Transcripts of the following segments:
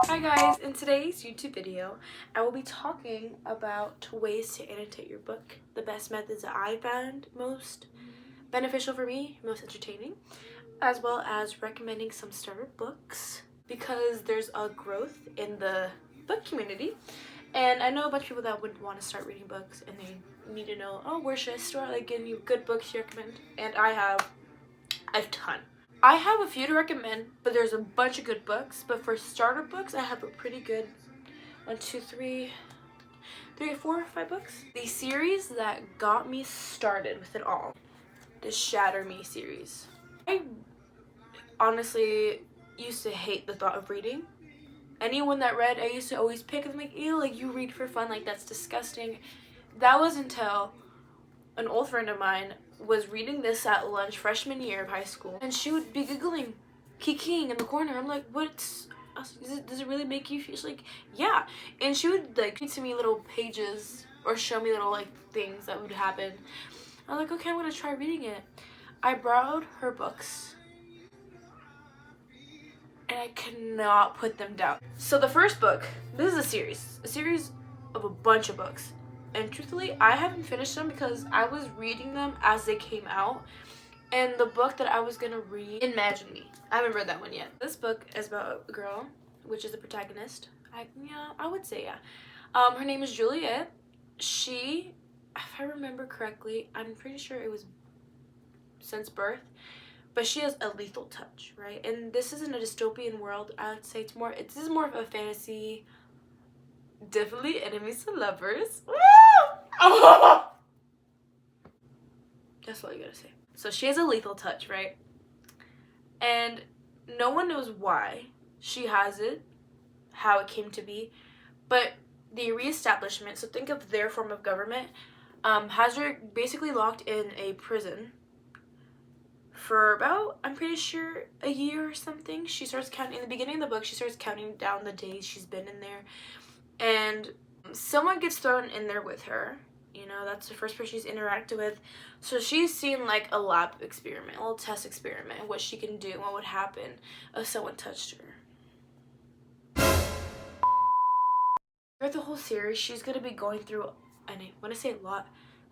Hi guys, in today's YouTube video, I will be talking about ways to annotate your book, the best methods that I found most beneficial for me, most entertaining, as well as recommending some starter books because there's a growth in the book community. And I know a bunch of people that would want to start reading books and they need to know, oh, where should I start? Like, give you good books to recommend. And I have a ton. I have a few to recommend, but there's a bunch of good books. But for starter books, I have a pretty good 3 or 4 or 5 books. The series that got me started with it all, the Shatter Me series. I honestly used to hate the thought of reading. Anyone that read, I used to always pick them like, ew, like you read for fun, like that's disgusting. That was until an old friend of mine was reading this at lunch freshman year of high school, and she would be giggling, kikiing in the corner. I'm like, does it really make you feel? She's like, yeah. And she would like read to me little pages or show me little like things that would happen. I was like, okay, I'm gonna try reading it. I borrowed her books and I could not put them down. So the first book, this is a series of a bunch of books. And truthfully, I haven't finished them because I was reading them as they came out. And the book that I was gonna read, Imagine Me. I haven't read that one yet. This book is about a girl, which is the protagonist. I would say, yeah. Her name is Juliet. She, if I remember correctly, I'm pretty sure it was since birth, but she has a lethal touch, right? And this isn't a dystopian world. I would say this is more of a fantasy. Definitely enemies to lovers. That's all you gotta say. So she has a lethal touch, right? And no one knows why she has it, how it came to be, but the reestablishment, so think of their form of government, has her basically locked in a prison for about, I'm pretty sure, a year or something. She starts counting, in the beginning of the book, she starts counting down the days she's been in there. And someone gets thrown in there with her. You know, that's the first person she's interacted with. So she's seen like a lab experiment, a little test experiment, and what she can do, what would happen if someone touched her. Throughout the whole series, she's going to be going through, and when I say a lot,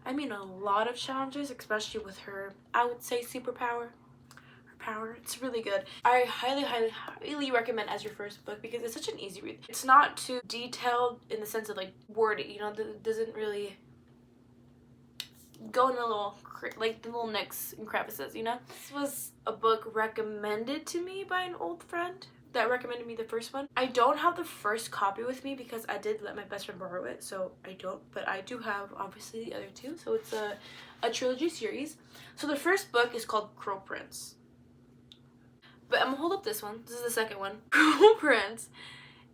I mean a lot of challenges, especially with her, I would say, superpower. Power. It's really good. I highly recommend as your first book because it's such an easy read. It's not too detailed in the sense of like wording, you know, it doesn't really go in the little like the little nicks and crevices, you know. This was a book recommended to me by an old friend that recommended me the first one. I don't have the first copy with me because I did let my best friend borrow it, so I don't, but I do have obviously the other two. So it's a trilogy series. So the first book is called Cruel Prince. But I'm gonna hold up this one. This is the second one. Cruel Prince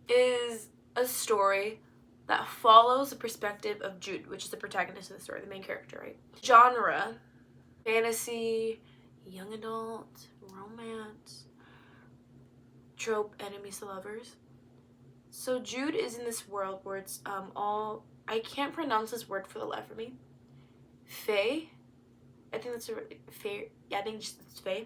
is a story that follows the perspective of Jude, which is the protagonist of the story, the main character, right? Genre, fantasy, young adult, romance, trope, enemies to lovers. So Jude is in this world where it's all, I can't pronounce this word for the life of me. Fae? I think that's fae. Yeah, I think it's fae.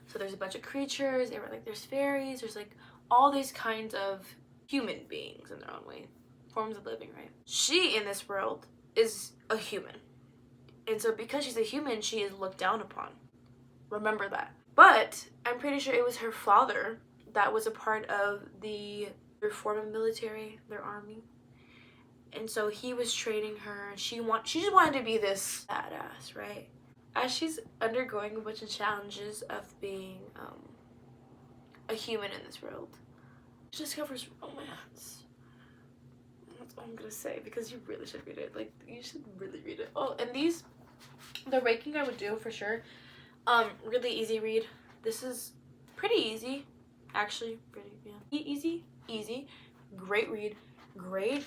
So there's a bunch of creatures, there's fairies, there's like all these kinds of human beings in their own way, forms of living, right? She, in this world, is a human. And so because she's a human, she is looked down upon. Remember that. But I'm pretty sure it was her father that was a part of their form of military, their army. And so he was training her. She just wanted to be this badass, right? As she's undergoing a bunch of challenges of being a human in this world, she discovers romance. That's all I'm gonna say because you really should read it. Like, you should really read it. Oh, and the ranking I would do for sure. Really easy read. This is pretty easy, actually. Pretty, yeah. Easy. Great read. Great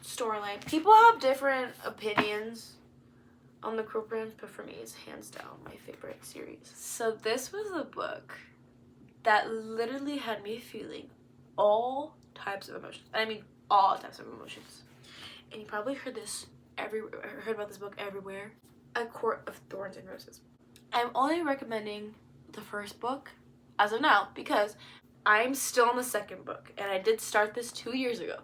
storyline. People have different opinions on the Cruel Prince, but for me, it's hands down my favorite series. So this was a book that literally had me feeling all types of emotions. I mean, all types of emotions. And you probably heard this heard about this book everywhere. A Court of Thorns and Roses. I'm only recommending the first book as of now because I'm still on the second book, and I did start this 2 years ago,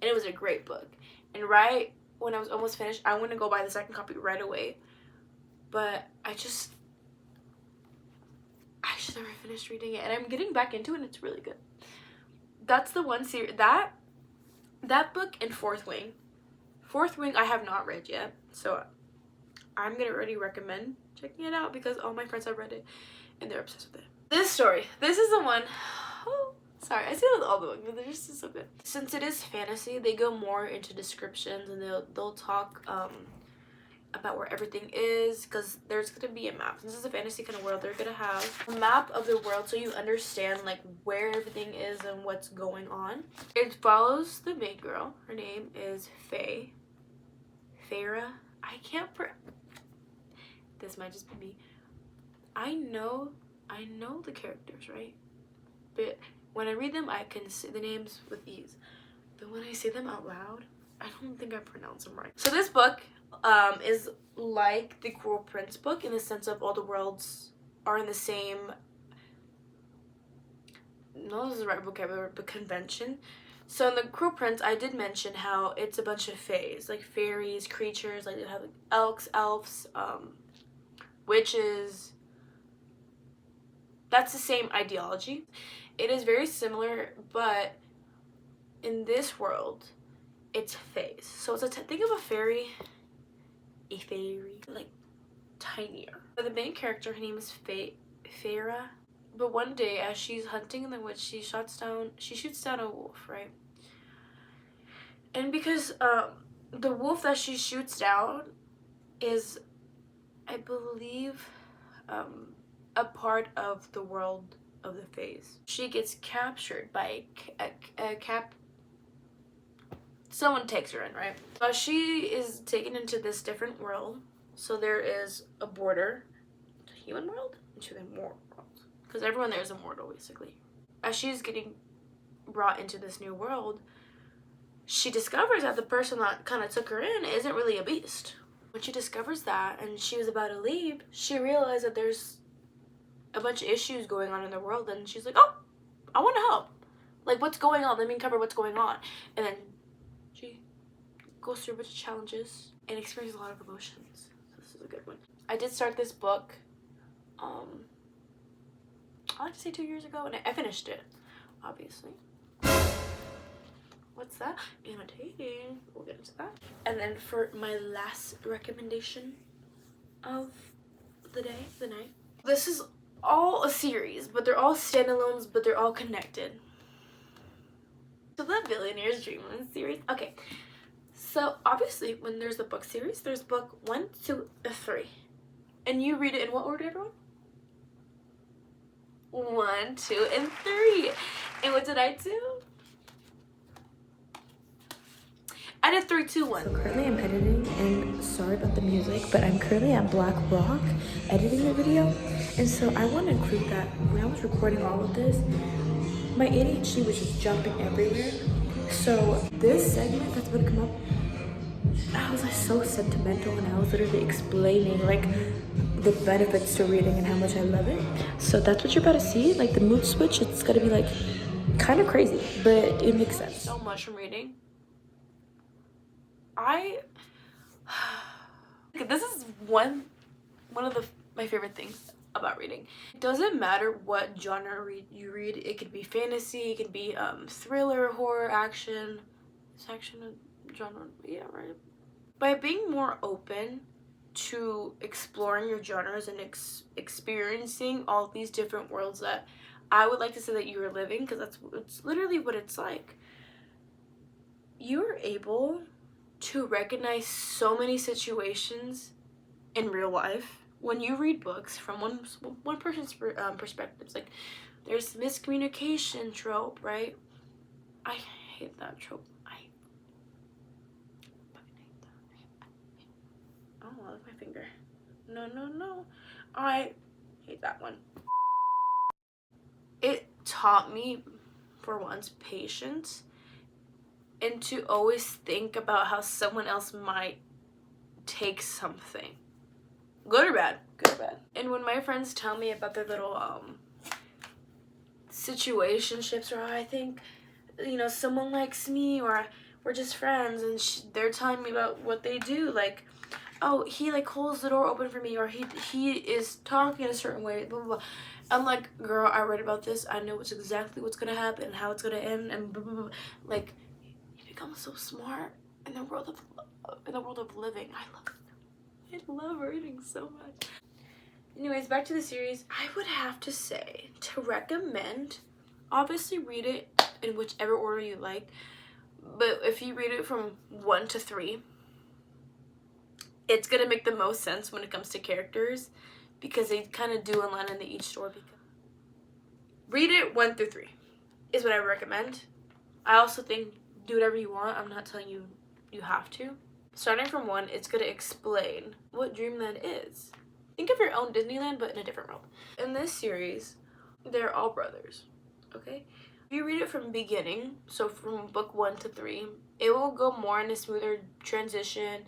and it was a great book. And right when I was almost finished, I want to go buy the second copy right away, but I just never finished reading it, and I'm getting back into it, and it's really good. That's the one series that book and Fourth Wing. Fourth Wing I have not read yet, so I'm gonna already recommend checking it out because all my friends have read it and they're obsessed with it. This story, this is the one. Oh, sorry, I say that with all the books, but they're just so good. Since it is fantasy, they go more into descriptions, and they'll talk about where everything is, because there's gonna be a map. Since it's a fantasy kind of world, they're gonna have a map of the world so you understand like where everything is and what's going on. It follows the main girl. Her name is Feyre. I can't this might just be me. I know the characters, right? But when I read them, I can say the names with ease. But when I say them out loud, I don't think I pronounce them right. So this book is like the Cruel Prince book in the sense of all the worlds are in the same, no, this is the right vocabulary, but convention. So in the Cruel Prince, I did mention how it's a bunch of fays, like fairies, creatures, like they have like elves, witches. That's the same ideology. It is very similar, but in this world, it's fays. So it's think of a fairy, like tinier. But the main character, her name is Feyre. But one day, as she's hunting in the woods, she shoots down a wolf, right? And because the wolf that she shoots down is, I believe, a part of the world of the fays. She gets captured by someone takes her in, right? But she is taken into this different world. So there is a border to the human world and to the immortal world, because everyone there is immortal basically. As she's getting brought into this new world, she discovers that the person that kind of took her in isn't really a beast. When she discovers that and she was about to leave, she realized that there's a bunch of issues going on in the world, and she's like, oh, I want to help. Like, what's going on? Let me uncover what's going on. And then she goes through a bunch of challenges and experiences a lot of emotions. So this is a good one. I did start this book, I like to say 2 years ago, and I finished it, obviously. What's that? Annotating. We'll get into that. And then for my last recommendation of the night. This is all a series, but they're all standalones, but they're all connected. So the Billionaire's Dreamland series. Okay, so obviously when there's a book series, there's book 1, 2, 3. And you read it in what order, everyone? 1, 2, and 3. And what did I do? I did 3, 2, 1. So currently I'm editing, and sorry about the music, but I'm currently at Black Rock editing the video. And so I want to include that when I was recording all of this, my ADHD was just jumping everywhere. So this segment that's going to come up, I was like so sentimental, and I was literally explaining like the benefits to reading and how much I love it. So that's what you're about to see, like the mood switch. It's going to be like kind of crazy, but it makes sense. So much from reading. This is one of my favorite things about reading. It doesn't matter what genre you read. It could be fantasy, it could be thriller, horror, action. Is action a genre? Yeah, right. By being more open to exploring your genres and experiencing all these different worlds that I would like to say that you are living, because it's literally what it's like. You're able to recognize so many situations in real life when you read books from one person's perspectives. Like, there's miscommunication trope, right? I hate that trope. I fucking hate that. Oh, I love my finger. No. I hate that one. It taught me, for once, patience, and to always think about how someone else might take something. Good or bad? Good or bad. And when my friends tell me about their little situationships, or I think, you know, someone likes me, or we're just friends, and they're telling me about what they do, like, oh, he like holds the door open for me, or he is talking in a certain way, blah, blah, blah. I'm like, girl, I read about this. I know exactly what's gonna happen and how it's gonna end, and blah, blah, blah. Like, you become so smart in the world of living. I love reading so much. Anyways, back to the series. I would have to say to recommend, obviously read it in whichever order you like, but if you read it from 1 to 3, it's gonna make the most sense when it comes to characters, because they kind of do align in each story. Read it 1 through 3 is what I recommend. I also think do whatever you want. I'm not telling you you have to. Starting from 1, it's gonna explain what Dreamland is. Think of your own Disneyland, but in a different world. In this series, they're all brothers, okay? If you read it from beginning, so from book 1 to 3, it will go more in a smoother transition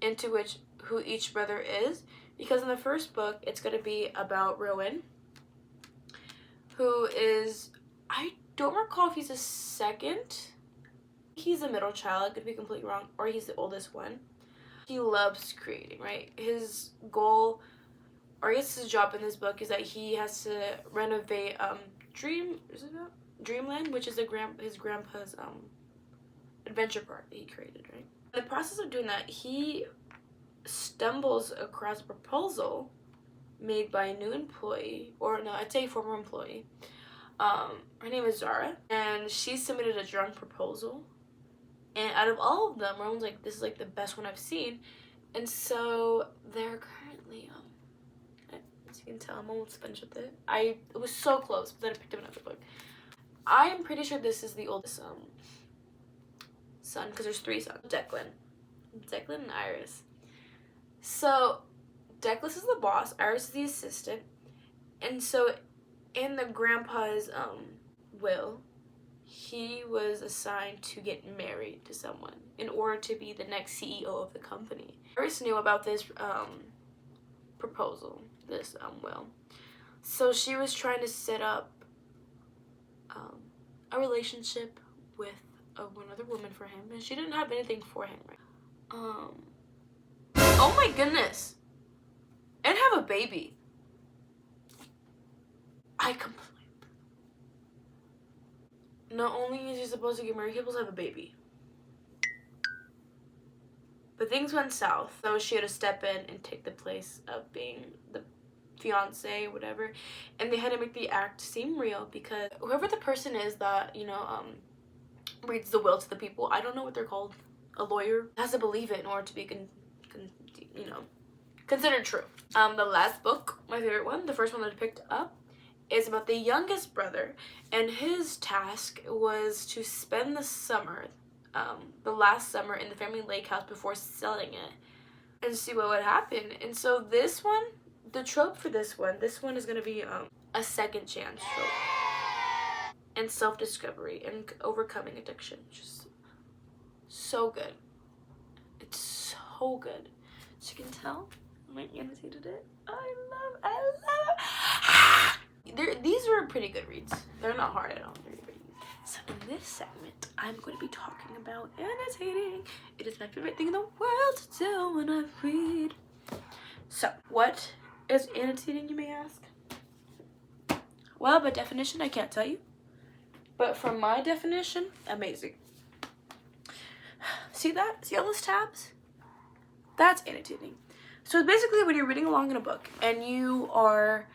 into who each brother is, because in the first book, it's going to be about Rowan, who is, I don't recall if he's a second. He's a middle child, I could be completely wrong, or he's the oldest one. He loves creating, right? His goal, or I guess his job in this book, is that he has to renovate Dreamland, which is his grandpa's adventure park that he created, right? In the process of doing that, he stumbles across a proposal made by a new employee, or no, I'd say former employee. Her name is Zara, and she submitted a drunk proposal. And out of all of them, Rowan's like, this is like the best one I've seen. And so they're currently, as you can tell, I'm almost finished with it. It was so close, but then I picked up another book. I am pretty sure this is the oldest son, because there's 3 sons. Declan and Iris. So Declan is the boss, Iris is the assistant. And so in the grandpa's will, he was assigned to get married to someone in order to be the next CEO of the company. Iris knew about this proposal, this will. So she was trying to set up a relationship with another woman for him, and she didn't have anything for him, right? Oh my goodness! And have a baby. Not only is he supposed to get married, he's supposed to have a baby. But things went south, so she had to step in and take the place of being the fiance, whatever. And they had to make the act seem real, because whoever the person is that, you know, reads the will to the people, I don't know what they're called, a lawyer, has to believe it in order to be, considered true. The last book, my favorite one, the first one that I picked up, is about the youngest brother, and his task was to spend the summer, the last summer, in the family lake house before selling it, and see what would happen. And so this one, the trope for this one is going to be a second chance trope, and self-discovery, and overcoming addiction. Just so good. It's so good. As you can tell, I annotated it. I love it. These were pretty good reads. They're not hard at all. They're pretty good. So in this segment, I'm going to be talking about annotating. It is my favorite thing in the world to do when I read. So, what is annotating, you may ask? Well, by definition, I can't tell you. But from my definition, amazing. See that? See all those tabs? That's annotating. So it's basically when you're reading along in a book and you are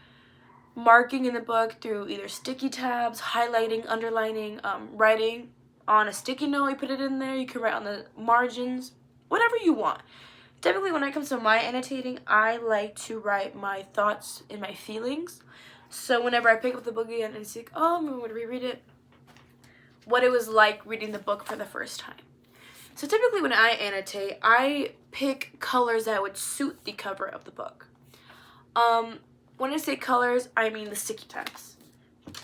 marking in the book through either sticky tabs, highlighting, underlining, writing on a sticky note, you put it in there, you can write on the margins, whatever you want. Typically when it comes to my annotating, I like to write my thoughts and my feelings. So whenever I pick up the book again and see, oh, I'm going to reread it, what it was like reading the book for the first time. So typically when I annotate, I pick colors that would suit the cover of the book. When I say colors, I mean the sticky tabs.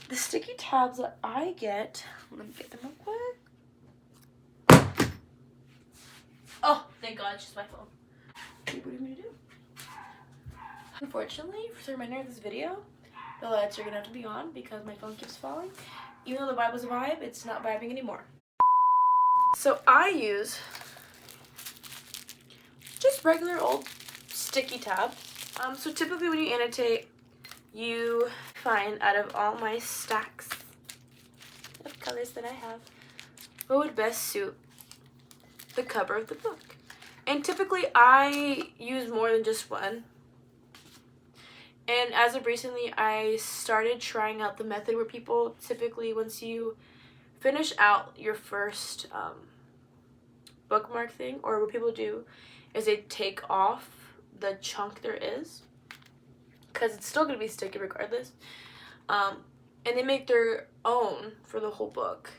The sticky tabs that I get, let me get them real quick. Oh, thank God, it's just my phone. What do you want me to do? Unfortunately, for the remainder of this video, the lights are gonna have to be on because my phone keeps falling. Even though the vibe was a vibe, it's not vibing anymore. So I use just regular old sticky tabs. So typically when you annotate, you find out of all my stacks of colors that I have, what would best suit the cover of the book. And typically I use more than just one. And as of recently, I started trying out the method where people typically, once you finish out your first bookmark thing, or what people do is they take off the chunk there is, because it's still going to be sticky regardless, and they make their own for the whole book.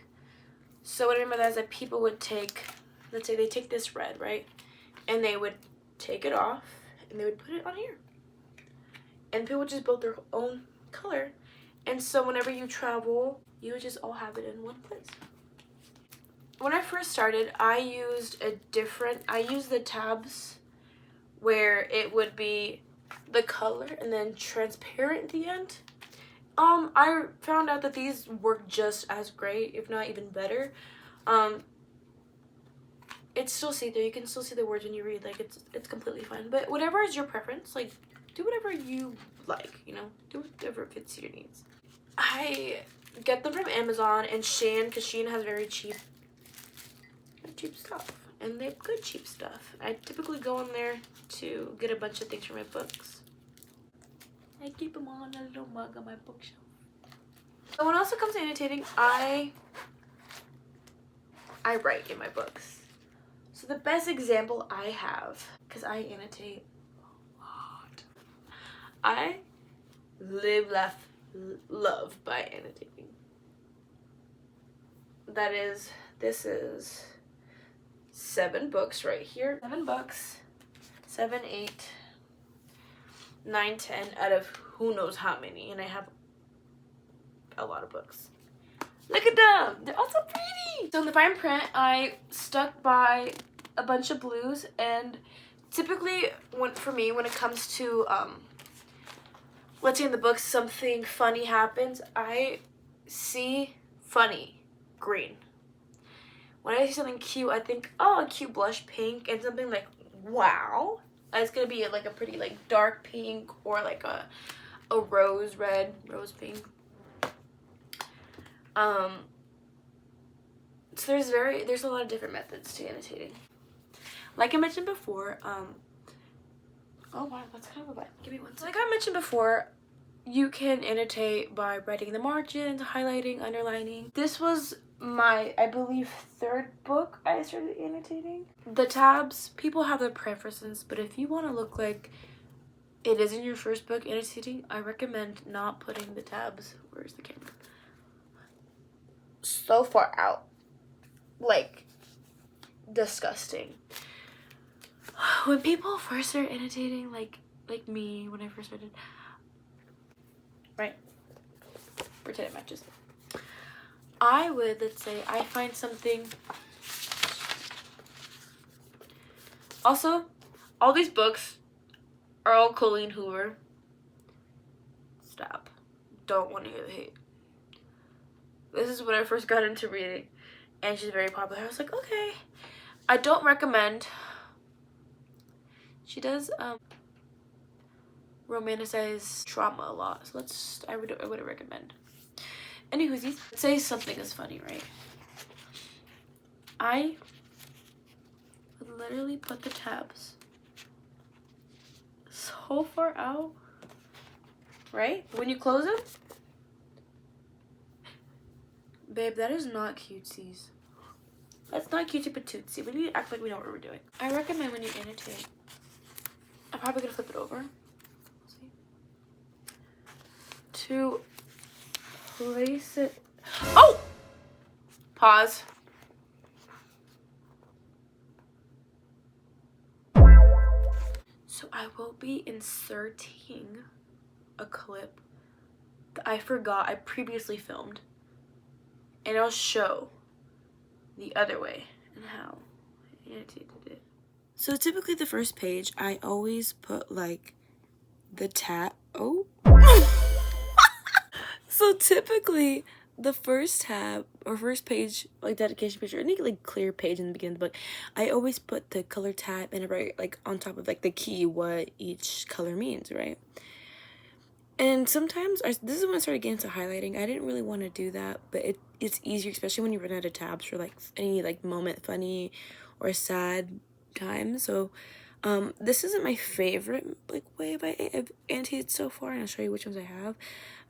So what I mean by that is that people would take, let's say they take this red, right, and they would take it off and they would put it on here, and people just build their own color. And so whenever you travel, you would just all have it in one place. When I first started, I used the tabs where it would be the color and then transparent at the end. I found out that these work just as great, if not even better. It's still see-through. You can still see the words when you read. Like, it's completely fine. But whatever is your preference, like, do whatever you like, you know? Do whatever fits your needs. I get them from Amazon and Shein, because Shein has very cheap stuff. And they have good cheap stuff. I typically go in there to get a bunch of things for my books. I keep them all in a little mug on my bookshelf. So when it also comes to annotating, I write in my books. So the best example I have, because I annotate a lot, I live, laugh, love by annotating. This is 7 books right here. 7 books. 7, 8, 9, 10 out of who knows how many. And I have a lot of books. Look at them. They're all so pretty. So in the fine print, I stuck by a bunch of blues. And typically, for me, when it comes to, let's say in the book something funny happens, I see funny green. When I see something cute, I think, oh, a cute blush pink, and something like, wow, it's gonna be like a pretty like dark pink, or like a rose red, rose pink. So there's a lot of different methods to annotating. Like I mentioned before, oh wow, that's kind of a vibe. Give me one second. Like I mentioned before, you can annotate by writing the margins, highlighting, underlining. This was my, I believe, 3rd book I started annotating. The tabs, people have their preferences, but if you want to look like it is in your first book annotating, I recommend not putting the tabs, where's the camera, so far out. Like, disgusting. When people first start annotating, like me, when I first started, right, pretend it matches, I would, let's say, I find something. Also, all these books are all Colleen Hoover. Stop. Don't want to hear the hate. This is when I first got into reading, and she's very popular. I was like, okay. I don't recommend. She does romanticize trauma a lot, so I wouldn't recommend. Anywho's, let's say something is funny, right? I would literally put the tabs so far out, right? When you close them, babe, that is not cutesies. That's not cutesy patootsy. We need to act like we know what we're doing. I recommend when you annotate, I'm probably gonna flip it over. See? To place it. Oh! Pause. So I will be inserting a clip that I forgot I previously filmed, and I'll show the other way and how I annotated it. So typically the first page, I always put like the tab. Oh. So typically the first tab or first page, like dedication page or any like clear page in the beginning of the book, I always put the color tab and right like on top of like the key what each color means, right? And sometimes this is when I started getting into highlighting. I didn't really want to do that, but it's easier, especially when you run out of tabs for like any like moment, funny or sad time. So this isn't my favorite like way I've annotated so far, and I'll show you which ones I have.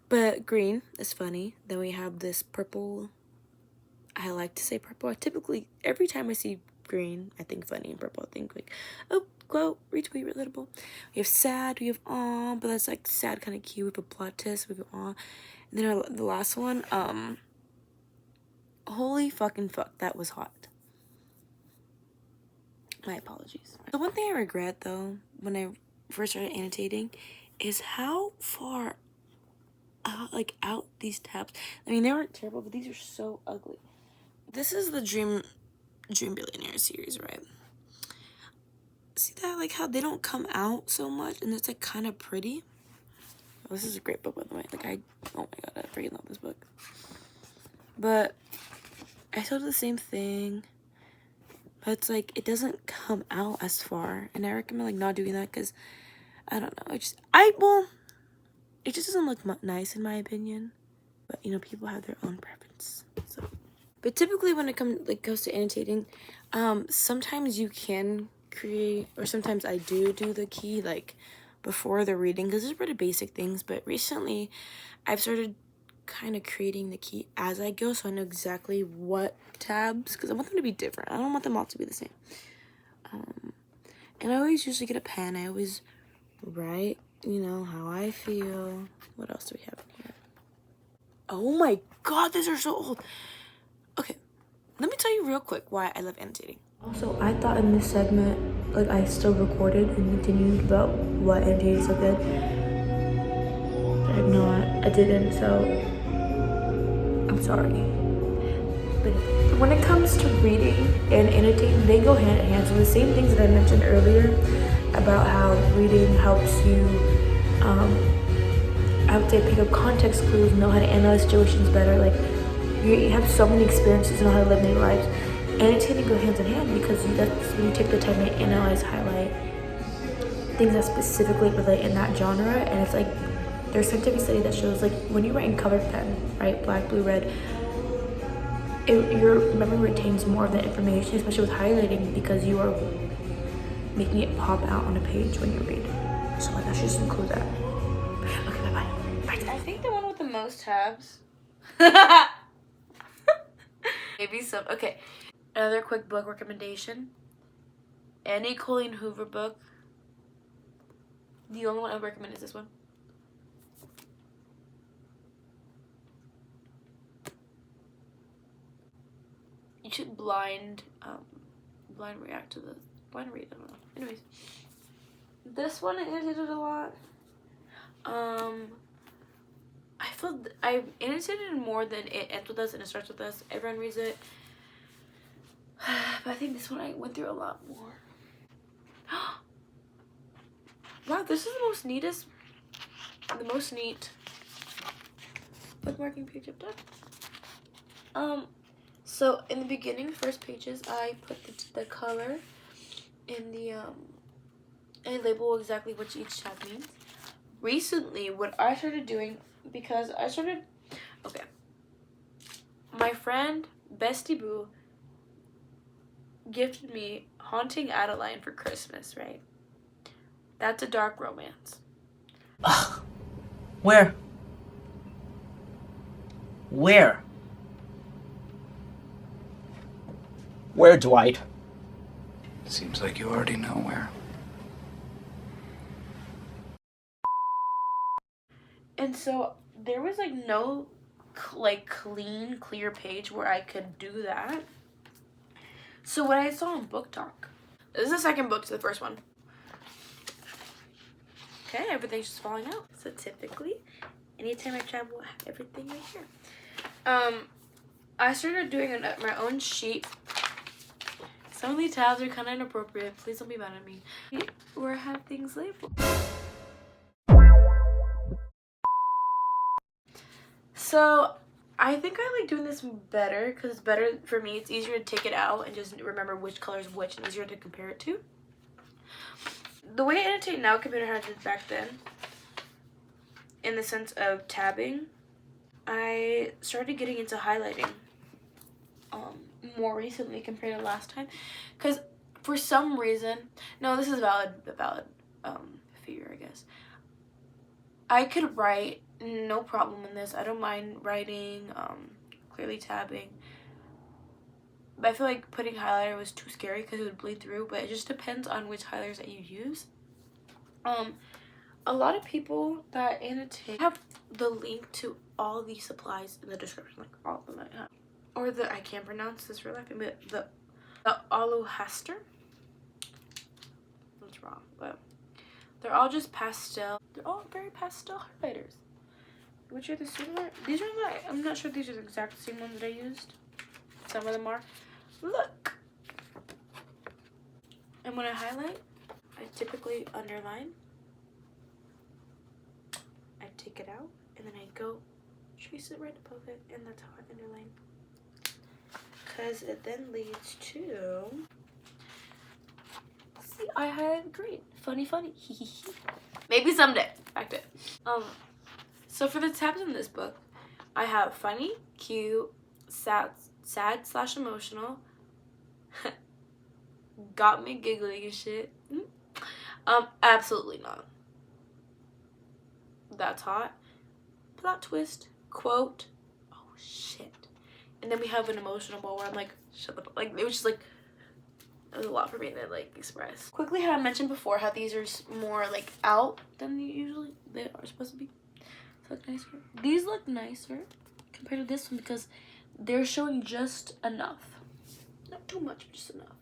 But green is funny. Then we have this purple. I like to say purple. I typically, every time I see green, I think funny, and purple I think like, oh, quote, retweet, relatable. We have sad, we have aw, but that's like sad kind of cute. We have a plot twist, we have aw. And then the last one, holy fucking fuck, that was hot. My apologies. The one thing I regret though, when I first started annotating, is how far out these tabs. I mean, they weren't terrible, but these are so ugly. This is the Dream Billionaire series, right? See that, like how they don't come out so much, and it's like kind of pretty. Oh, this is a great book, by the way. Like oh my god, I freaking love this book. But I still do the same thing, but it's like it doesn't come out as far, and I recommend like not doing that because I don't know. It just doesn't look nice in my opinion. But you know, people have their own preference. So, but typically when it goes to annotating, sometimes you can create, or sometimes I do the key like before the reading because these are pretty basic things. But recently, I've started kind of creating the key as I go, so I know exactly what tabs, because I want them to be different. I don't want them all to be the same. And I always usually get a pen. I always write, you know, how I feel. What else do we have in here? Oh my god, these are so old. Okay, let me tell you real quick why I love annotating. Also, I thought in this segment, like I still recorded and continued about what annotating is so good. But no, I didn't, so I'm sorry. But when it comes to reading and annotating, they go hand in hand. So the same things that I mentioned earlier about how reading helps you, I would say pick up context clues, know how to analyze situations better. Like you have so many experiences, know how to live many lives. Annotating go hands in hand because that's when you take the time to analyze, highlight things that specifically relate in that genre. And it's like there's scientific study that shows like when you write in colored pen, right, black, blue, red, your memory retains more of the information, especially with highlighting, because you are making it pop out on a page when you read. So like I should just include that. Okay, bye. I think the one with the most tabs. Maybe some. Okay, another quick book recommendation. Any Colleen Hoover book. The only one I recommend is this one. You should blind react to the blind read. I don't know. Anyways, this one I annotated a lot. I feel I annotated more than It Ends With Us and It Starts With Us. Everyone reads it, but I think this one I went through a lot more. Wow, this is the most neat bookmarking page I've done. So in the beginning, first pages, I put the color in the and I label exactly what each tab means. Recently, what I started doing, because okay, my friend Bestie Boo gifted me Haunting Adeline for Christmas, right? That's a dark romance. Ugh. Where? Where? Where, Dwight? Seems like you already know where. And so there was like no clean, clear page where I could do that. So what I saw on Book Talk, this is the second book to the first one. Okay, everything's just falling out. So typically, anytime I travel, I have everything right here. I started doing my own sheet. Some of these tabs are kind of inappropriate. Please don't be mad at me. Or have things labeled. So I think I like doing this better because it's better for me. It's easier to take it out and just remember which color is which and easier to compare it to. The way I annotate now compared to how I did back then, in the sense of tabbing, I started getting into highlighting more recently compared to last time. Because for some reason, no, this is a valid figure, I guess. I could write, no problem in this. I don't mind writing, clearly tabbing. But I feel like putting highlighter was too scary because it would bleed through. But it just depends on which highlighters that you use. A lot of people that annotate have the link to all these supplies in the description, like all of them I have. Or I can't pronounce this for life, but the Alohester. That's wrong, but they're all just pastel. They're all very pastel highlighters. Which are the similar? These are not, I'm not sure if these are the exact same ones that I used. Some of them are. Look! And when I highlight, I typically underline. I take it out, and then I go trace it right above it, and that's how I underline. Because it then leads to... See, I had green. Funny. Maybe someday. Back to it. So for the tabs in this book, I have funny, cute, sad/emotional, got me giggling and shit. Absolutely not. That's hot. Plot twist. Quote. Oh shit. And then we have an emotional one where I'm like, shut the fuck. Like, it was just like, it was a lot for me to like express. Quickly, how I mentioned before, how these are more like out than they are supposed to be. So look nicer. These look nicer compared to this one because they're showing just enough. Not too much, but just enough.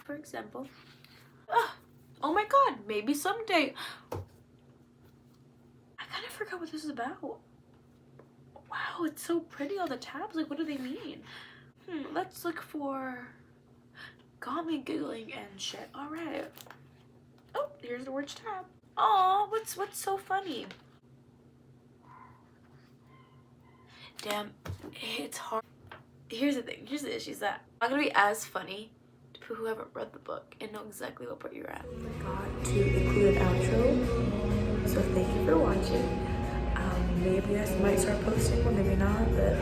For example, oh my god, maybe someday. I kind of forgot what this is about. Wow, it's so pretty, all the tabs. Like, what do they mean? Let's look for got me giggling and shit. All right. Oh, here's the word tab. Aw, what's so funny? Damn, it's hard. Here's the thing. Here's the issue is that I'm not gonna be as funny to people who haven't read the book and know exactly what part you're at. I forgot to include an outro, so thank you for watching. Maybe I might start posting one, maybe not, but